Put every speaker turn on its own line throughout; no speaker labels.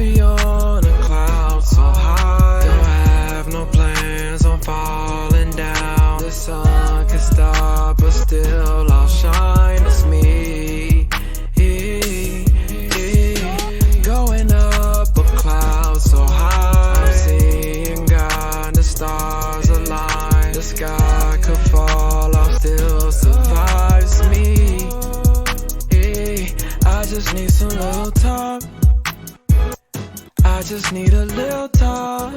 be on a cloud so high. Don't have no plans on falling down. The sun can stop, but still I'll shine. It's me. Going up a cloud so high. I'm seeing God, the stars align. The sky could fall off, still survives me. I just need some little time. I just need a little time.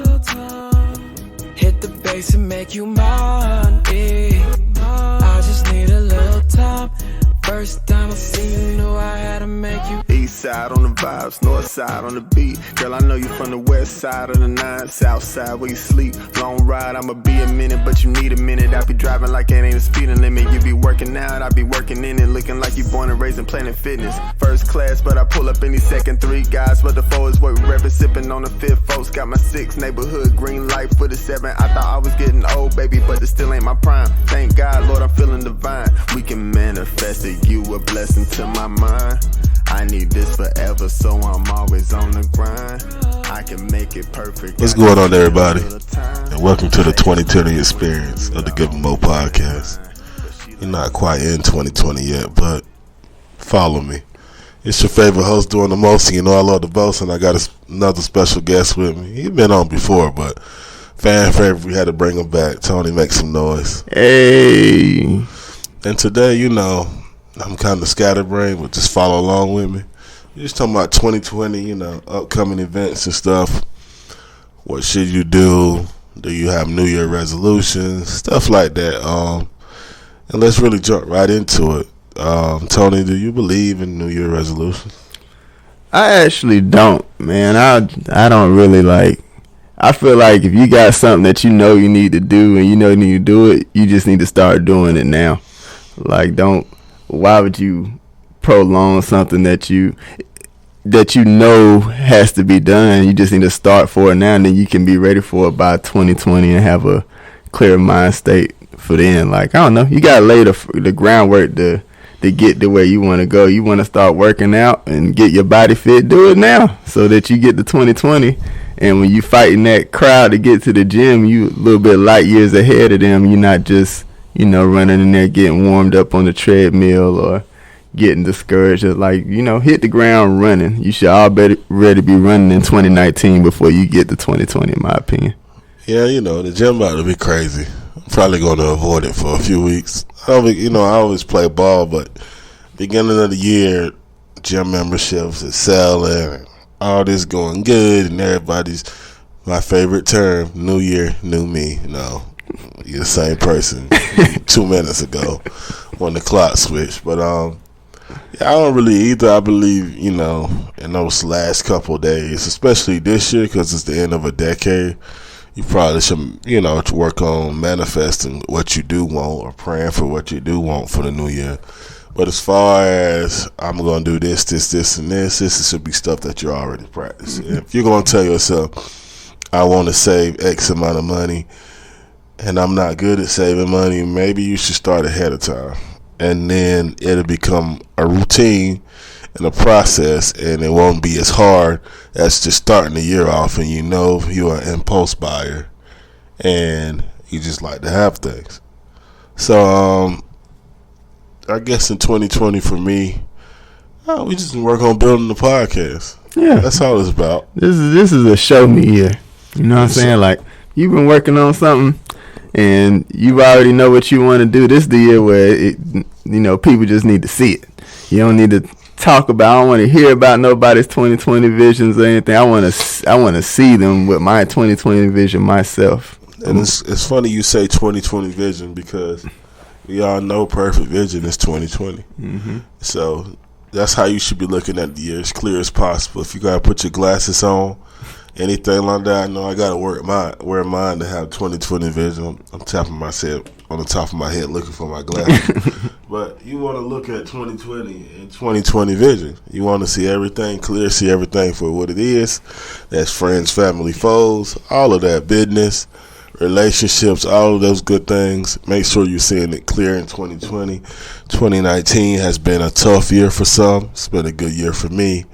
Hit the bass and make you mine. I just need a little time. First time I see you, knew I had to make you.
East side on the vibes, north side on the beat. Girl, I know you from the west side of the nine, south side where you sleep. Long ride, I'ma be a minute, but you need a minute. I be driving like it ain't a speeding limit. You be working out, I be working in it, looking like you born and raised in Planet Fitness. First class, but I pull up any second, 3 guys, but the 4 is what we reppin', sippin' on the 5th. Folks got my 6 neighborhood green light for the 7. I thought I was getting old, baby, but it still ain't my prime. Thank God, Lord, I'm feeling divine. We can manifest it, you a blessing to my mind. I need this forever, so I'm always on the grind. I can make it perfect.
What's going on, everybody? And welcome to the 2020 experience of the Give 'em Mo podcast. You're not quite in 2020 yet, but follow me. It's your favorite host doing the most, and you know I love the most, and I got another special guest with me. He's been on before, but fan favorite, we had to bring him back. Tony, make some noise.
Hey.
And today, you know, I'm kind of scatterbrained, but just follow along with me. We're just talking about 2020, you know, upcoming events and stuff. What should you do? Do you have New Year resolutions? Stuff like that. And let's really jump right into it. Tony, do you believe in New Year resolutions?
I actually don't, man. I don't really like. I feel like if you got something that you know you need to do and you know you need to do it, you just need to start doing it now. Like, why would you prolong something that you know has to be done? You just need to start for it now, and then you can be ready for it by 2020 and have a clear mind state for then. Like, I don't know, you gotta lay the groundwork to get to where you want to go. You want to start working out and get your body fit, do it now so that you get to 2020. And when you fighting that crowd to get to the gym, you a little bit light years ahead of them. You're not just, you know, running in there getting warmed up on the treadmill or getting discouraged. Like, you know, hit the ground running. You should all be ready to be running in 2019 before you get to 2020, in my opinion.
Yeah, you know, the gym about to be crazy. I'm probably going to avoid it for a few weeks. I always play ball, but beginning of the year, gym memberships is selling, all this going good, and everybody's, my favorite term, new year, new me. No, you're the same person 2 minutes ago when the clock switched. But yeah, I don't really either. I believe, you know, in those last couple of days, especially this year because it's the end of a decade, you probably should, you know, to work on manifesting what you do want or praying for what you do want for the new year. But as far as I'm going to do this, and this should be stuff that you're already practicing. If you're going to tell yourself, I want to save X amount of money, and I'm not good at saving money, maybe you should start ahead of time. And then it'll become a routine and a process, and it won't be as hard as just starting the year off and you know you're an impulse buyer and you just like to have things. So I guess in 2020 for me, we just work on building the podcast.
Yeah,
that's all it's about.
This is a show me year. You know what I'm saying? Like, you've been working on something and you already know what you want to do. This is the year where people just need to see it. You don't need to talk about. I don't want to hear about nobody's 2020 visions or anything. I want to see them with my 2020 vision myself.
And it's funny you say 2020 vision because we all know perfect vision is 2020.
Mm-hmm.
So that's how you should be looking at the year, as clear as possible. If you got to put your glasses on, anything like that, I know I got to wear mine to have 2020 vision. I'm tapping myself on the top of my head looking for my glasses. But you want to look at 2020 and 2020 vision. You want to see everything clear, see everything for what it is. That's friends, family, foes, all of that, business, relationships, all of those good things. Make sure you're seeing it clear in 2020. 2019 has been a tough year for some. It's been a good year for me.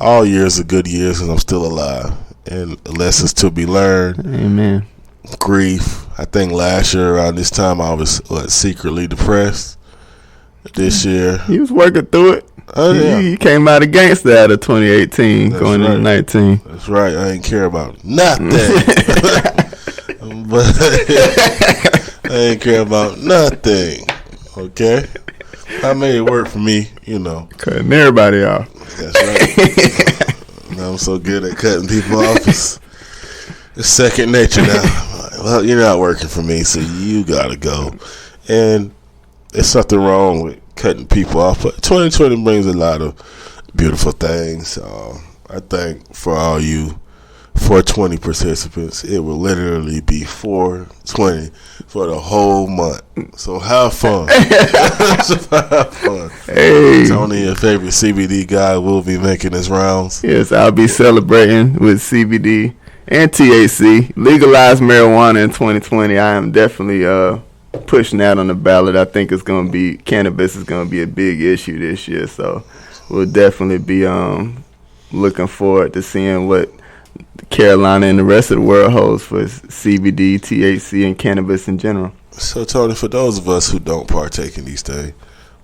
all years are good years because I'm still alive. And lessons to be learned.
Amen.
Grief. I think last year around this time I was secretly depressed. This year.
You was working through it.
Oh, yeah.
You came out against that of 2018 going into 19.
That's right. I ain't care about nothing. But I ain't care about nothing. Okay? I made it work for me, you know.
Cutting everybody off.
That's right. I'm so good at cutting people off. It's second nature now. Well, you're not working for me, so you gotta go. And there's something wrong with cutting people off. But 2020 brings a lot of beautiful things. I think for all you 420 participants, it will literally be 420 for the whole month. So have fun. Have fun.
Hey.
Tony, your favorite CBD guy, will be making his rounds.
Yes, I'll be celebrating with CBD and THC. Legalized marijuana in 2020. I am definitely pushing that on the ballot. I think it's going to be, cannabis is going to be a big issue this year. So we'll definitely be looking forward to seeing what Carolina and the rest of the world holds for CBD, THC, and cannabis in general.
So, Tony, for those of us who don't partake in these things,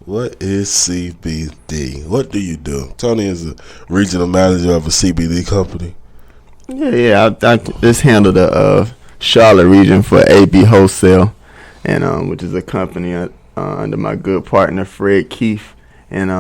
what is CBD? What do you do? Tony is a regional manager of a CBD company.
Yeah. I just handle the Charlotte region for AB Wholesale, and which is a company under my good partner Fred Keefe in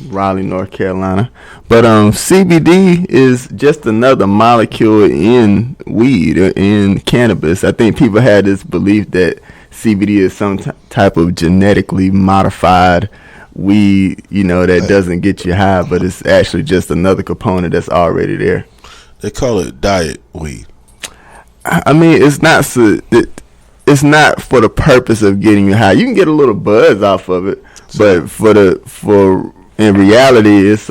Raleigh, North Carolina. But CBD is just another molecule in weed or in cannabis. I think people had this belief that CBD is some type of genetically modified weed, that doesn't get you high, but it's actually just another component that's already there.
They call it diet weed.
I mean, it's not for the purpose of getting you high. You can get a little buzz off of it, but in reality, it's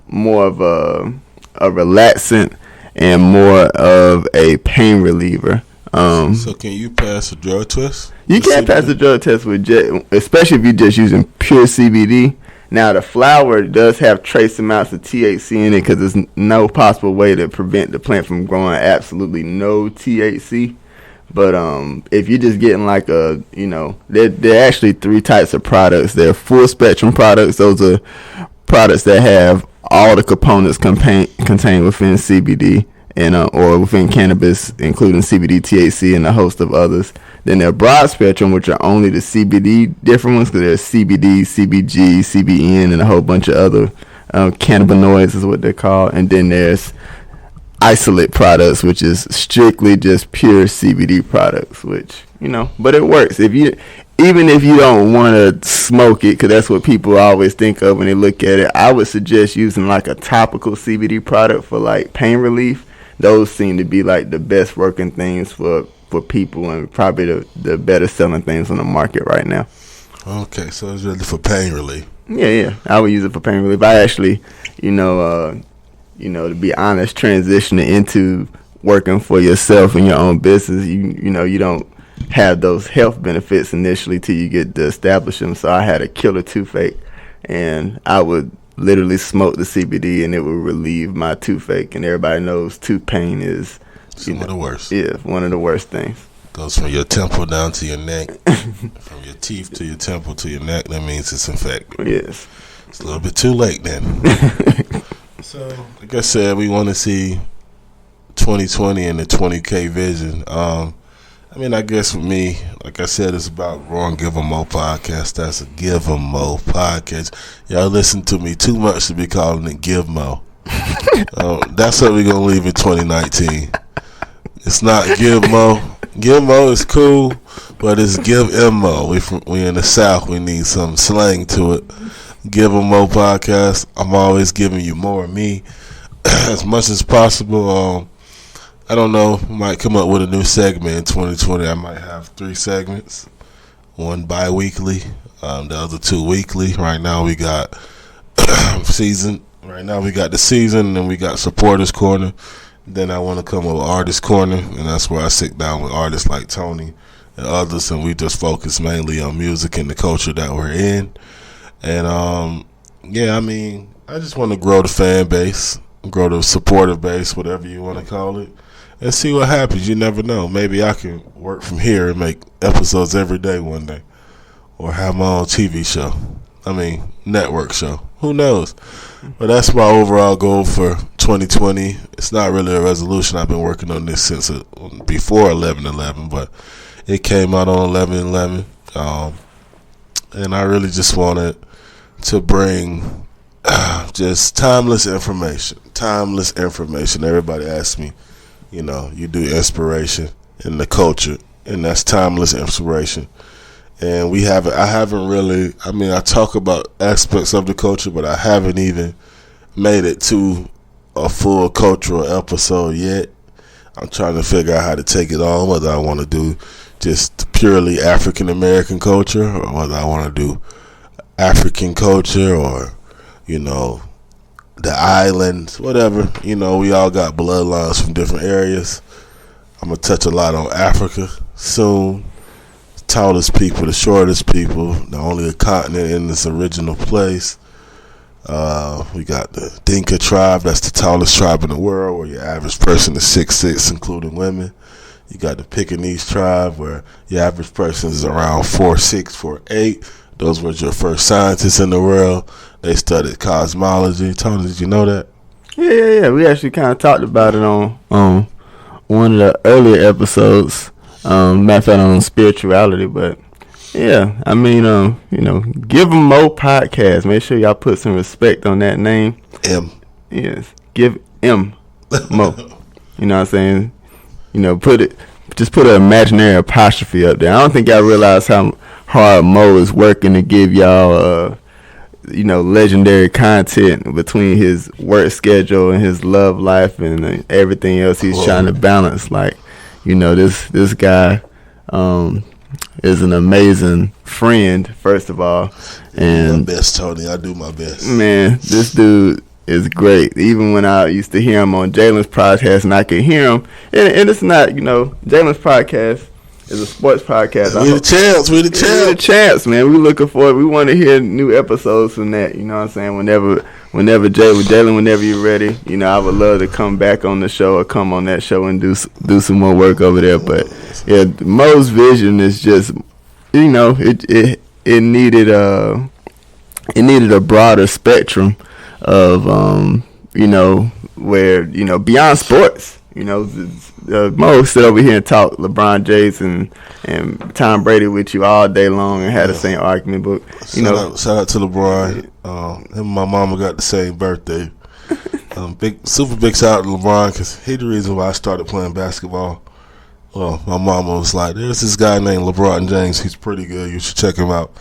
more of a relaxant and more of a pain reliever.
So can you pass a drug test?
You can't pass a drug test with especially if you're just using pure CBD. Now, the flower does have trace amounts of THC in it because there's no possible way to prevent the plant from growing absolutely no THC. But if you're just getting like there are actually three types of products. There are full spectrum products. Those are products that have all the components contained within CBD and or within cannabis, including CBD, THC, and a host of others. Then there are broad spectrum, which are only the CBD different ones, because there's CBD, CBG, CBN, and a whole bunch of other cannabinoids is what they're called. And then there's isolate products, which is strictly just pure CBD products, which, but it works. Even if you don't want to smoke it, because that's what people always think of when they look at it, I would suggest using like a topical CBD product for like pain relief. Those seem to be like the best working things for people, and probably the better selling things on the market right now.
Okay, so it's really for pain relief.
Yeah, I would use it for pain relief. I actually, to be honest, transitioning into working for yourself in your own business, you don't have those health benefits initially till you get to establish them. So I had a killer toothache, and I would literally smoke the CBD, and it would relieve my toothache. And everybody knows tooth pain is
some of the worst.
Yeah, one of the worst things.
Goes from your temple down to your neck, from your teeth to your temple to your neck. That means it's infected.
Yes.
It's a little bit too late then. So, like I said, we want to see 2020 and the 20K vision. I guess for me, like I said, it's about growing Give 'em Mo podcast. That's a Give 'em Mo podcast. Y'all listen to me too much to be calling it Give Mo. That's what we're going to leave in 2019. It's not Give Mo. Give Mo is cool, but it's Give 'em Mo. We in the South. We need some slang to it. Give 'em Mo podcast. I'm always giving you more of me as much as possible. I don't know. Might come up with a new segment in 2020. I might have 3 segments. One bi-weekly, the other 2 weekly. Right now we got season. Right now we got the season, and we got supporters corner. Then I want to come up with artist corner, and that's where I sit down with artists like Tony and others, and we just focus mainly on music and the culture that we're in. And I just want to grow the fan base. grow the supportive base, whatever you want to call it, and see what happens. You never know. Maybe I can work from here and make episodes every day one day, or have my own TV show. Network show. Who knows? But that's my overall goal for 2020. It's not really a resolution. I've been working on this since before 11/11, but it came out on 11/11. And I really just wanted to bring just timeless information. Timeless information. Everybody asks me, you do inspiration in the culture, and that's timeless inspiration. And I haven't really, I talk about aspects of the culture, but I haven't even made it to a full cultural episode yet. I'm trying to figure out how to take it on, whether I want to do just purely African American culture, or whether I want to do African culture, or, the islands, whatever. We all got bloodlines from different areas. I'm going to touch a lot on Africa soon. Tallest people, the shortest people, the only continent in this original place. We got the Dinka tribe, that's the tallest tribe in the world, where your average person is 6'6", including women. You got the Pekingese tribe, where your average person is around 4'6", 4'8". Those were your first scientists in the world. They studied cosmology. Tony, did you know that?
Yeah. We actually kind of talked about it on one of the earlier episodes. Matter of fact, on spirituality, but yeah, give them more podcasts. Make sure y'all put some respect on that name.
M.
Yes, give M Mo. You know what I'm saying? Just put an imaginary apostrophe up there. I don't think y'all realize how hard Mo is working to give y'all, legendary content between his work schedule and his love life and everything else he's trying to balance. Like, this guy is an amazing friend, first of all. And
my best, Tony. I do my best.
Man, this dude is great. Even when I used to hear him on Jalen's podcast, and I could hear him, and it's not, Jalen's podcast is a sports podcast.
We the champs,
man. We looking forward. We want to hear new episodes from that. You know what I'm saying? Whenever Jalen, whenever you're ready, I would love to come back on the show or come on that show and do some more work over there. But yeah, Mo's vision is just, it needed a broader spectrum of where beyond sports. Mo sit over here and talk LeBron James and Tom Brady with you all day long and had the same argument. But
shout out to LeBron. Him and my mama got the same birthday. Super big shout out to LeBron, because he's the reason why I started playing basketball. Well, my mama was like, "There's this guy named LeBron James. He's pretty good. You should check him out."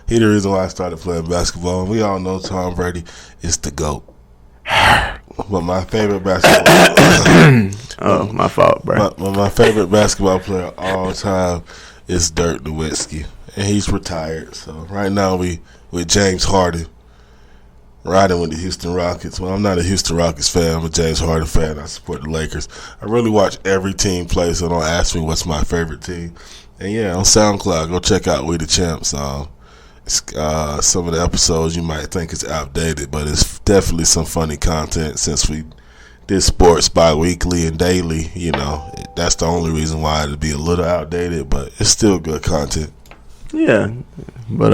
He's the reason why I started playing basketball. And we all know Tom Brady is the GOAT. But my favorite basketball
my fault, bro.
My favorite basketball player of all time is Dirk Nowitzki, and he's retired. So right now we with James Harden riding with the Houston Rockets. Well, I'm not a Houston Rockets fan. I'm a James Harden fan. I support the Lakers. I really watch every team play, so don't ask me what's my favorite team. And yeah, on SoundCloud, go check out We the Champs. Some of the episodes you might think it's outdated, but it's definitely some funny content. Since we did sports bi-weekly and daily, that's the only reason why it'd be a little outdated, but it's still good content.
Yeah, but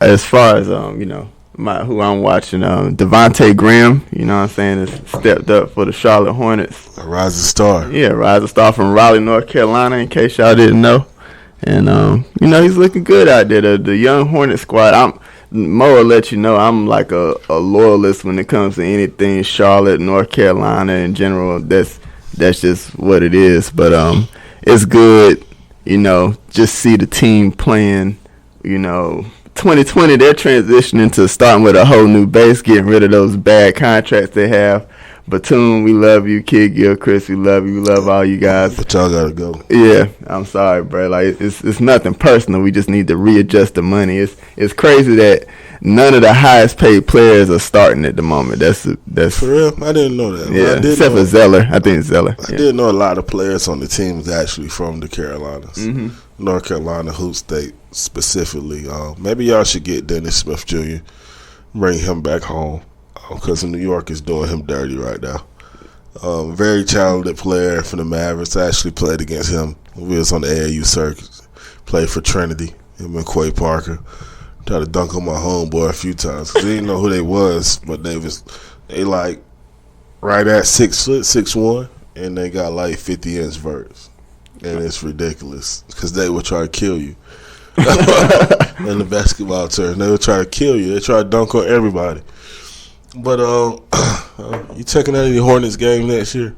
as far as who I'm watching, Devontae Graham, has stepped up for the Charlotte Hornets.
A rising star.
Yeah, rising star from Raleigh, North Carolina, in case y'all didn't know. And, he's looking good out there. The young Hornet squad, Mo will let you know I'm like a loyalist when it comes to anything Charlotte, North Carolina in general. That's just what it is. But it's good, just see the team playing, 2020, they're transitioning to starting with a whole new base, getting rid of those bad contracts they have. Batum, we love you. Kid Gilchrist, we love you. We love all you guys.
But y'all gotta go.
Yeah, I'm sorry, bro. Like it's nothing personal. We just need to readjust the money. It's crazy that none of the highest paid players are starting at the moment. That's
for real. I didn't know that.
Yeah, except for Zeller. I think Zeller.
I did know a lot of players on the team is actually from the Carolinas, North Carolina, Hoop State specifically. Maybe y'all should get Dennis Smith Jr. Bring him back home. because New York is doing him dirty right now. Very talented player for the Mavericks. I actually played against him. We was on the AAU circuit. Played for Trinity. Him and Quay Parker. Tried to dunk on my homeboy a few times because they didn't know who they was, but they like right at 6 foot, 6'1", and they got like 50-inch verts, and it's ridiculous because they would try to kill you. In the basketball term, they would try to kill you. They try to dunk on everybody. But you checking out any Hornets game next year?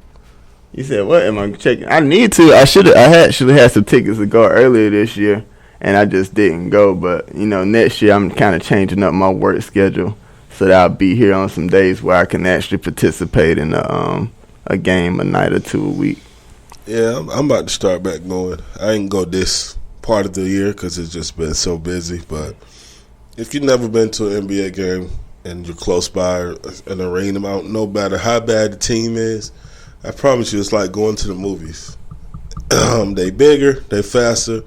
You said what? Am I checking? I need to. I actually had some tickets to go earlier this year, and I just didn't go. But next year I'm kind of changing up my work schedule so that I'll be here on some days where I can actually participate in a game a night or two a week.
Yeah, I'm about to start back going. I ain't go this part of the year because it's just been so busy. But if you've never been to an NBA game and you're close by an arena, no matter how bad the team is, I promise you it's like going to the movies. They bigger, they faster,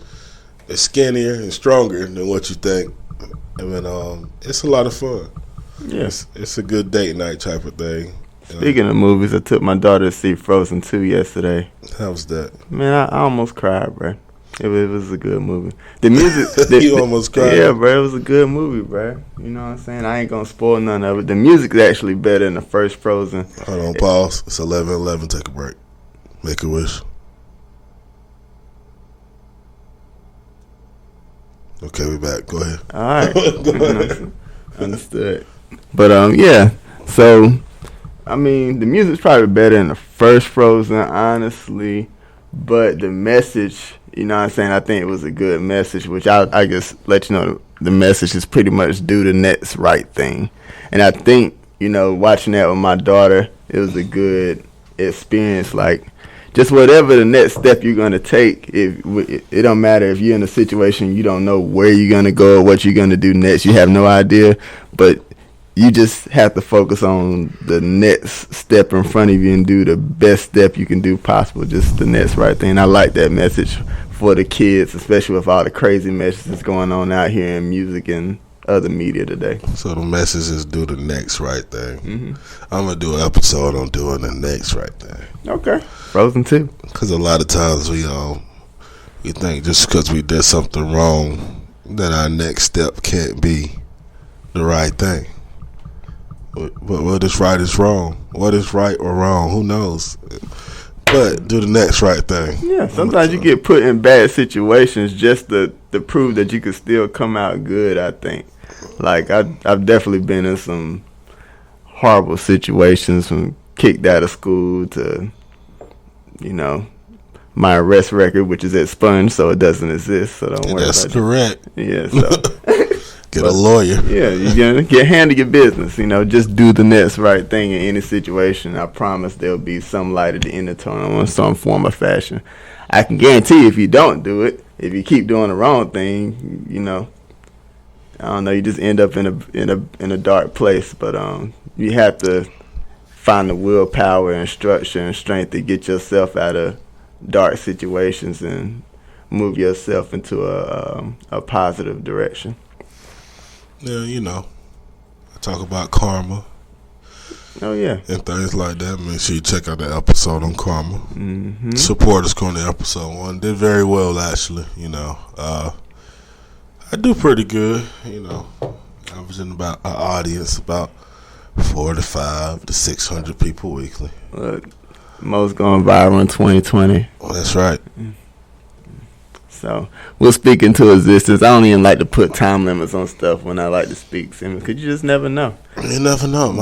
they're skinnier and stronger than what you think. I mean, it's a lot of fun.
Yes,
it's a good date night type of thing.
Speaking of movies, I took my daughter to see Frozen 2 yesterday.
How was that?
Man, I almost cried, bro. It was a good movie. The music...
You almost cried?
Yeah, bro. It was a good movie, bro. You know what I'm saying? I ain't going to spoil none of it. The music's actually better than the first Frozen.
Hold on, pause. It's 11:11. Take a break. Make a wish. Okay, we back. Go ahead.
All right. Go ahead. Understood. But, yeah. So, I mean, the music's probably better than the first Frozen, honestly. But the message... You know what I'm saying? I think it was a good message, which I guess let you know the message is pretty much do the next right thing. And I think, watching that with my daughter, it was a good experience. Like, just whatever the next step you're going to take, it don't matter if you're in a situation you don't know where you're going to go or what you're going to do next. You have no idea, but you just have to focus on the next step in front of you and do the best step you can do possible, just the next right thing. I like that message for the kids, especially with all the crazy messages going on out here in music and other media today.
So the message is do the next right thing.
Mm-hmm.
I'm going to do an episode on doing the next right thing.
Okay. Frozen 2.
Because a lot of times we think just because we did something wrong that our next step can't be the right thing. What is right is wrong. What is right or wrong? Who knows? But do the next right thing.
Yeah, sometimes you get put in bad situations just to prove that you can still come out good, I think. Like, I've definitely been in some horrible situations, from kicked out of school to, my arrest record, which is expunged, so it doesn't exist, so don't worry about it.
That's correct.
Yeah, so...
Get a lawyer.
Yeah, you're going to handle your business. Just do the next right thing in any situation. I promise there'll be some light at the end of the tunnel in some form or fashion. I can guarantee if you don't do it, if you keep doing the wrong thing, I don't know, you just end up in a dark place. But you have to find the willpower and structure and strength to get yourself out of dark situations and move yourself into a positive direction.
Yeah, I talk about karma.
Oh, yeah.
And things like that. Make sure you check out the episode on karma.
Mm-hmm.
Support us on the episode 1. Did very well, actually. I do pretty good. I was in about an audience about 400 to 600 people weekly.
Look, most going viral in 2020.
Well, that's right.
So we'll speak into existence. I don't even like to put time limits on stuff when I like to speak, because you just never know.
You never know.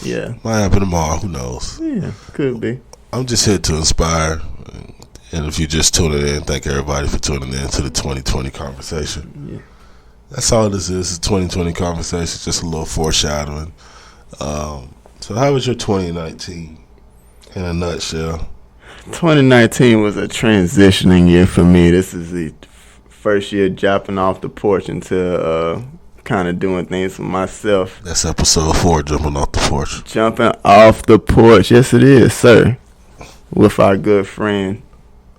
Yeah.
Might happen tomorrow. Who knows?
Yeah, could be.
I'm just here to inspire. And if you just tuning in, thank everybody for tuning in to the 2020 conversation.
Yeah.
That's all this is. It's 2020 conversation. Just a little foreshadowing. So how was your 2019 in a nutshell?
2019 was a transitioning year for me. This is the first year jumping off the porch into kind of doing things for myself.
That's episode 4, jumping off the porch.
Jumping off the porch. Yes, it is, sir. With our good friend,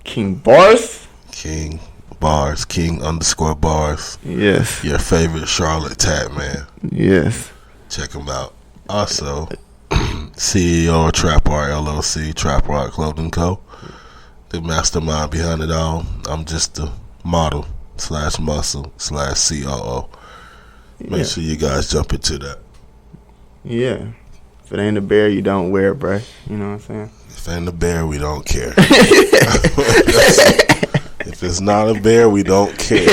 King Bars.
King Bars. King _Bars.
Yes.
Your favorite Charlotte Tap man.
Yes.
Check him out. Also, CEO of Trap Art LLC, Trap Art Clothing Co. The mastermind behind it all. I'm just the model / muscle / COO. Make sure you guys jump into that.
Yeah. If it ain't a bear, you don't wear it, bruh. You know what I'm saying?
If it ain't a bear, we don't care. If it's not a bear, we don't care.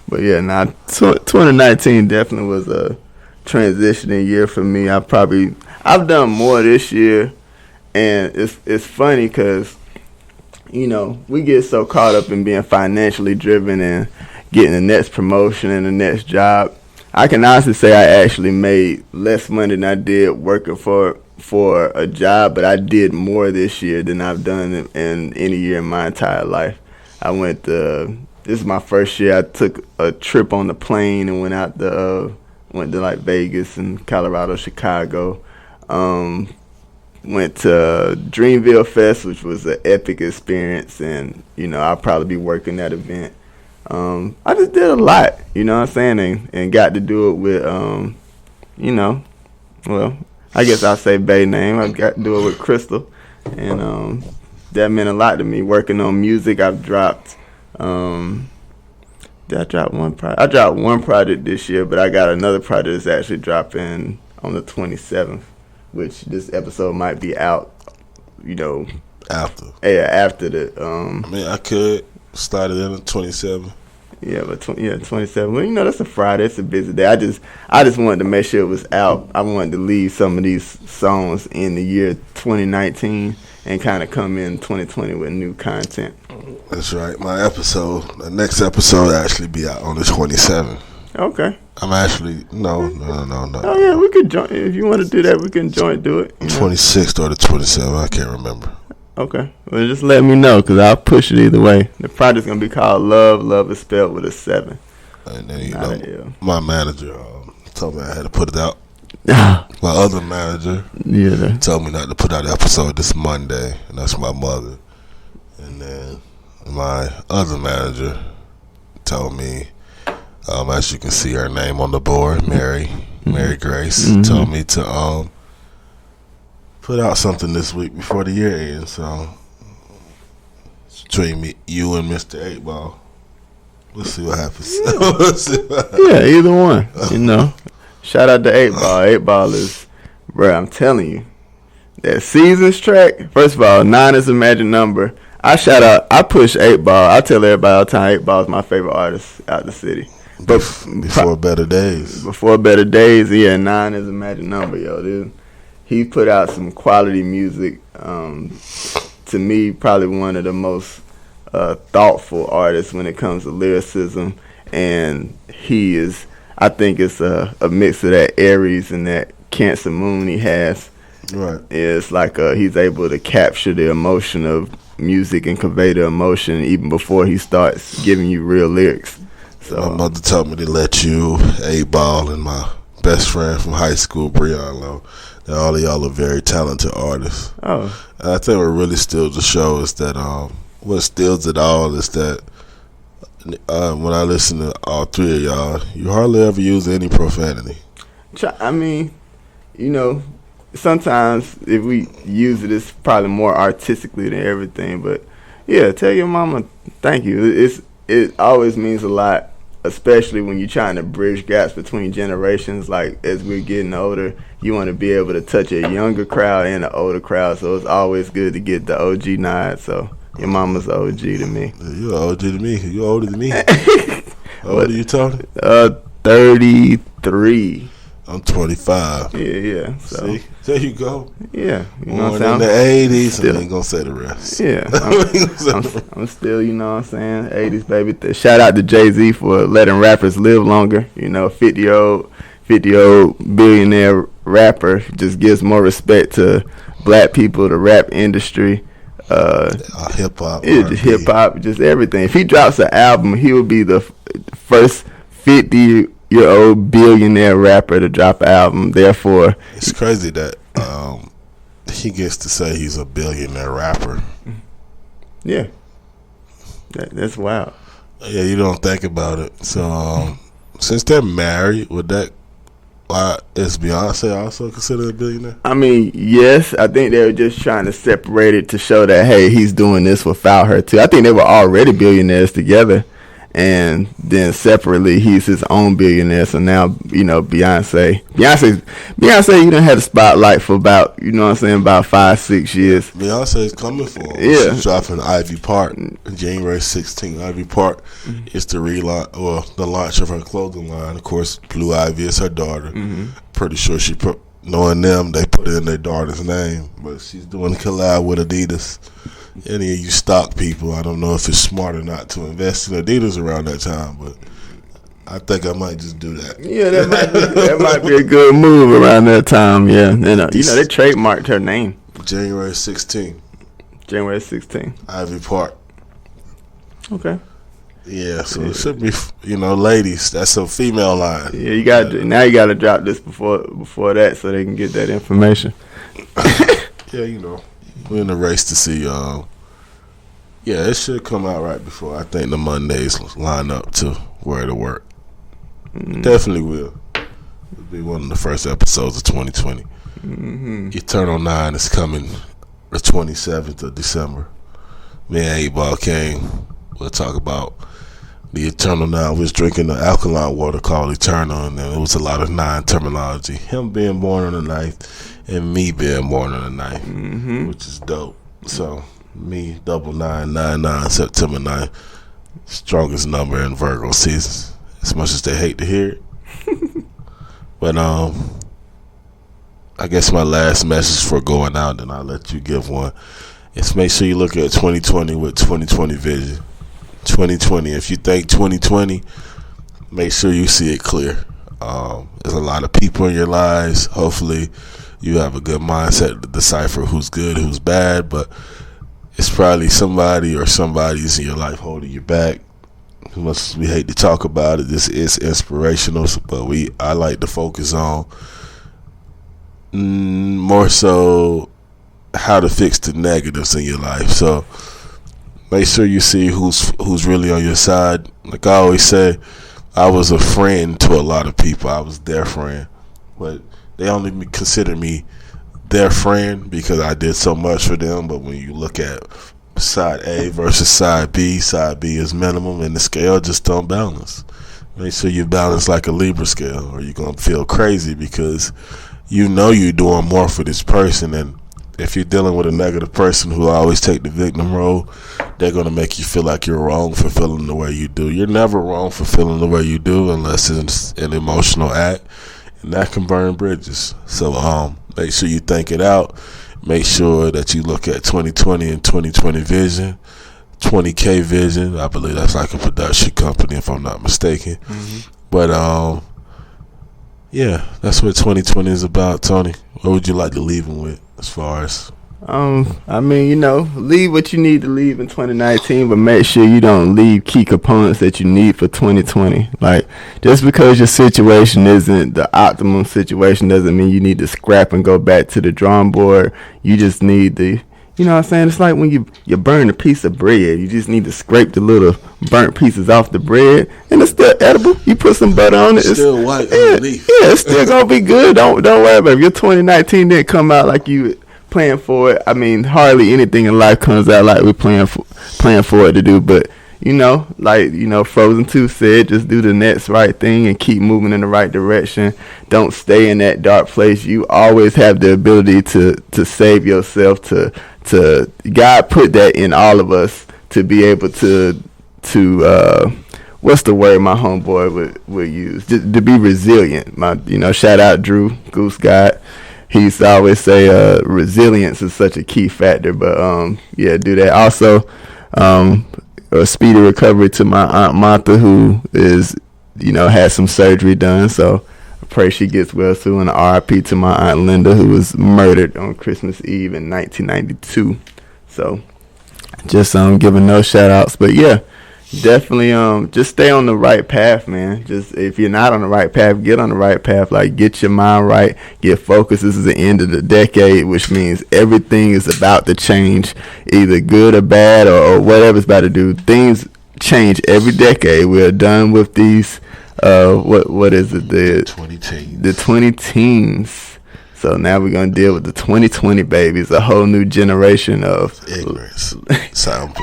But yeah, 2019 definitely was a transitioning year for me. I've done more this year, and it's funny because, you know, we get so caught up in being financially driven and getting the next promotion and the next job. I can honestly say I actually made less money than I did working for a job, but I did more this year than I've done in any year in my entire life. This is my first year. I took a trip on the plane and went to like Vegas and Colorado, Chicago. Went to Dreamville Fest, which was an epic experience, and you know I'll probably be working that event. I just did a lot, you know what I'm saying, and got to do it with, you know, well, I guess I'll say Bay name. I got to do it with Crystal, and that meant a lot to me. Working on music, I've dropped. Did I drop one project? I dropped one project this year, but I got another project that's actually dropping on the 27th, which this episode might be out, you know.
After.
Yeah, after the.
I mean, I could start it in the 27th.
Yeah, but 27. Well, you know, that's a Friday. It's a busy day. I just wanted to make sure it was out. I wanted to leave some of these songs in the year 2019 and kind of come in 2020 with new content.
That's right. The next episode actually be out on the 27th.
Okay.
I'm actually no.
Oh yeah, we could join if you want to do that. We can do it.
26th or the 27th. I can't remember.
Okay. Well, just let me know because I'll push it either way. The project's gonna be called Love. Love is spelled with a 7.
And then my manager told me I had to put it out. My other manager told me not to put out the episode this Monday, and that's my mother. And then my other manager told me, as you can see her name on the board, Mary Grace, told me to put out something this week before the year ends. So it's between you and Mr. 8 Ball. We'll see what happens.
Yeah, either one. You know. Shout out to 8 Ball. 8 Ball is, bro, I'm telling you, that Seasons track, first of all, 9 is a magic number. I push 8 Ball. I tell everybody all the time 8 Ball is my favorite artist out the city. But
before Better Days.
Before Better Days, yeah, 9 is a magic number, yo. Dude. He put out some quality music. To me, probably one of the most thoughtful artists when it comes to lyricism. And he is, I think it's a mix of that Aries and that Cancer moon he has.
Right.
It's like he's able to capture the emotion of music and convey the emotion even before he starts giving you real lyrics. So
my mother told me to let you, 8 Ball, and my best friend from high school, Breon Lowe, that all of y'all are very talented artists.
Oh.
And I think what really steals the show is that what steals it all is that when I listen to all three of y'all, you hardly ever use any profanity.
I mean, you know, sometimes if we use it, it's probably more artistically than everything. But yeah, tell your mama thank you. It always means a lot, especially when you're trying to bridge gaps between generations. Like as we're getting older, you want to be able to touch a younger crowd and an older crowd. So it's always good to get the OG nod. So your mama's the OG to me.
You're OG to me. You're older than me. How old are you, Tony?
33.
I'm 25.
Yeah. So
see, there you go.
Yeah, you know what
Born
I'm saying.
in the 80s, and I ain't gonna say the rest.
Yeah, I'm still, you know what I'm saying, 80s baby. Shout out to Jay-Z for letting rappers live longer. You know, 50-year-old billionaire rapper just gives more respect to black people, the rap industry.
Hip hop,
just everything. If he drops an album, he will be the first 50-year-old billionaire rapper to drop an album. Therefore,
it's crazy that he gets to say he's a billionaire rapper.
Yeah, that's wild.
Yeah, you don't think about it. So since they're married, would that Is Beyonce also considered a billionaire?
I mean, yes. I think they were just trying to separate it to show that, hey, he's doing this without her too. I think they were already billionaires together, and then separately he's his own billionaire. So now, Beyonce, you done had a spotlight for about, what I'm saying, about 5-6 years.
Beyonce is coming for him.
Yeah.
She's dropping Ivy Park January 16th. Ivy Park is the launch of her clothing line. Of course, Blue Ivy is her daughter. Pretty sure knowing them, they put it in their daughter's name. But she's doing a collab with Adidas. Any of you stock people, I don't know if it's smart or not to invest in Adidas around that time, but I think I might just do that.
Yeah, that might be a good move around that time. Yeah, and they trademarked her name.
January 16th.
January 16th.
Ivy Park.
Okay.
Yeah, so it should be, ladies. That's a female line.
Yeah, you got to drop this before that so they can get that information.
Yeah, we're in the race to see. It should come out right before I think the Mondays line up to where to work. Definitely will. It'll be one of the first episodes of 2020. Eternal 9 is coming the 27th of December. Me and 8 Ball came. We'll talk about the Eternal 9. We was drinking the alkaline water called Eternal, and then it was a lot of 9 terminology. Him being born on the 9th and me being born on the 9th, which is dope. So, me, 9999, September 9th, strongest number in Virgo seasons. As much as they hate to hear it. But, I guess my last message for going out, and I'll let you give one, is make sure you look at 2020 with 2020 vision. 2020, if you think 2020, make sure you see it clear. There's a lot of people in your lives. Hopefully you have a good mindset to decipher who's good, who's bad, but it's probably somebody or somebody's in your life holding you back. As much as we hate to talk about it, this is inspirational, but I like to focus on more so how to fix the negatives in your life. So make sure you see who's really on your side. Like I always say, I was a friend to a lot of people. I was their friend, but they only consider me their friend because I did so much for them. But when you look at side A versus side B is minimum, and the scale just don't balance. Make sure you balance like a Libra scale, or you're gonna feel crazy because you're doing more for this person. And if you're dealing with a negative person who always take the victim role, they're going to make you feel like you're wrong for feeling the way you do. You're never wrong for feeling the way you do unless it's an emotional act, and that can burn bridges. So make sure you think it out. Make sure that you look at 2020 and 2020 vision, 20K vision. I believe that's like a production company if I'm not mistaken. But that's what 2020 is about. Tony, what would you like to leave them with as far as?
Leave what you need to leave in 2019, but make sure you don't leave key components that you need for 2020. Like, just because your situation isn't the optimum situation doesn't mean you need to scrap and go back to the drawing board. You just need to, it's like when you burn a piece of bread. You just need to scrape the little burnt pieces off the bread, and it's still edible. You put some butter on it.
It's still white underneath.
Yeah, it's still going to be good. Don't worry about it. If your 2019 didn't come out like you playing for it, hardly anything in life comes out like we're playing for it to do. But Frozen 2 said, just do the next right thing and keep moving in the right direction. Don't stay in that dark place. You always have the ability to save yourself. To God put that in all of us to be able to what's the word my homeboy would use? To be resilient. Shout out Drew Goose God. He used to always say resilience is such a key factor. But do that. Also, a speedy recovery to my Aunt Martha, who is, had some surgery done. So I pray she gets well soon. And RIP to my Aunt Linda, who was murdered on Christmas Eve in 1992. So just giving no shout outs. But yeah, definitely just stay on the right path, man. Just if you're not on the right path, get on the right path. Like, get your mind right, get focused. This is the end of the decade, which means everything is about to change, either good or bad, or whatever's about to do. Things change every decade. We're done with these what is it? The
20 teens.
The 20 teens. So now we're gonna deal with the 2020 babies, a whole new generation of
ignorance. Sound.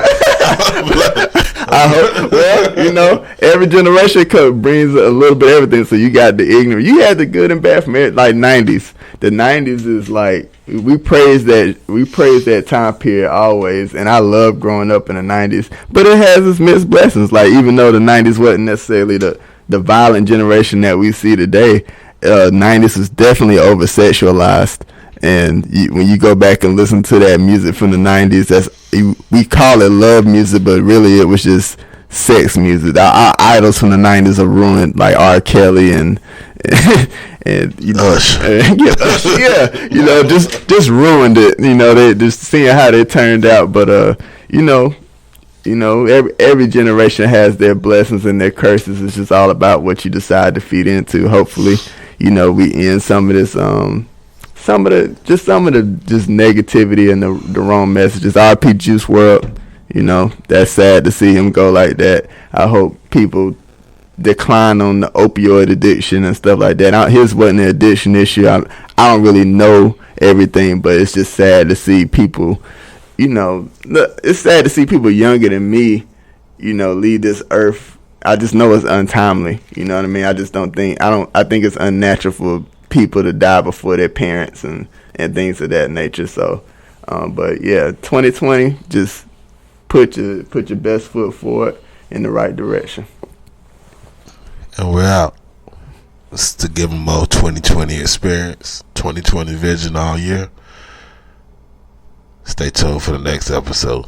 I hope. Well, every generation brings a little bit of everything. So you got the ignorant. You had the good and bad from it, like 90s. The 90s is like we praise that time period always, and I love growing up in the 90s. But it has its mixed blessings. Like even though the 90s wasn't necessarily the violent generation that we see today, 90s was definitely over sexualized. And when you go back and listen to that music from the 90s, we call it love music, but really it was just sex music. Our idols from the 90s are ruined, like R. Kelly and
Ush.
Just ruined it. They just seeing how they turned out. But every generation has their blessings and their curses. It's just all about what you decide to feed into. Hopefully, we end some of this some of the negativity and the wrong messages. RP Juice WRLD, that's sad to see him go like that. I hope people decline on the opioid addiction and stuff like that. His wasn't an addiction issue. I don't really know everything, but it's just sad to see people, it's sad to see people younger than me, leave this earth. I just know it's untimely. You know what I mean? I think it's unnatural for people to die before their parents and things of that nature. So, but yeah, 2020, just put your best foot forward in the right direction.
And we're out. It's to give them more 2020 experience, 2020 vision all year. Stay tuned for the next episode.